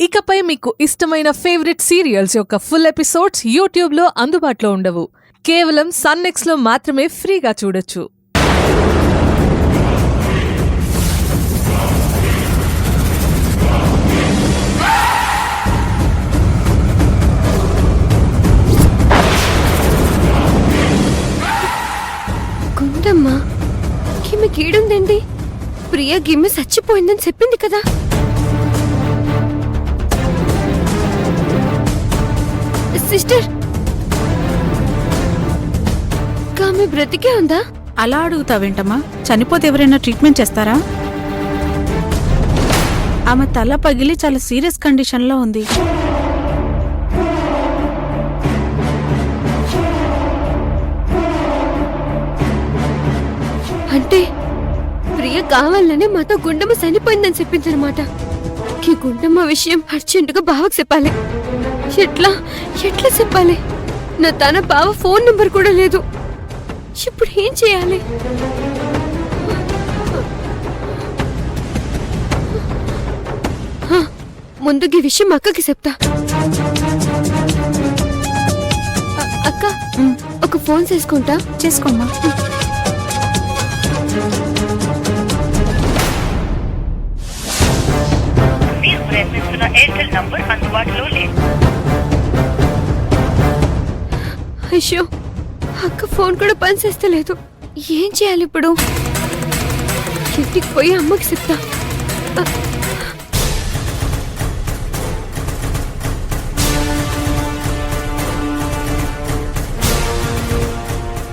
ఇకపై మీకు ఇష్టమైన ఫేవరెట్ సీరియల్స్ యొక్క ఫుల్ ఎపిసోడ్స్ యూట్యూబ్లో అందుబాటులో ఉండవు. కేవలం సన్నెక్స్లో మాత్రమే ఫ్రీగా చూడొచ్చు. గుండమ్మా గిమ్మి గీడుందండి. ప్రియ గిమ్మి చచ్చిపోయిందని చెప్పింది కదా. సిస్టర్, ఆమె బ్రతికే ఉందా? అలా అడుగుతావేంటమ్మా? చనిపోతే ఎవరైనా ట్రీట్మెంట్ చేస్తారా? ఆమె తల పగిలి చాలా సీరియస్ కండిషన్లో ఉంది. అంటే ప్రియ కావాలని మాతో గుండమ్మ చనిపోయిందని చెప్పిందనమాట. ఈ గుండమ్మ విషయం అర్జెంటుగా బావకు చెప్పాలి. ఎట్లా ఎట్లా చెప్పాలి? నా తన బావ ఫోన్ నంబర్ కూడా లేదు. ఇప్పుడు ఏం చేయాలి? ముందుకి విషయం అక్కకి చెప్తా. అక్క, ఒక ఫోన్ చేసుకుంటా. చేసుకోమ్మా. మీరు ప్రయత్నిస్తున్న ఎయిర్టెల్ నంబర్ అందుబాటులో లేదు. అయ్యో, అక్క ఫోన్ కూడా పనిచేస్తలేదు. ఏం చేయాలి ఇప్పుడు? ఇంటికి పోయి అమ్మకి చెప్తా.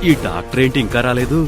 ఈ డాక్టర్ ఏంటి ఇంకా రాలేదు?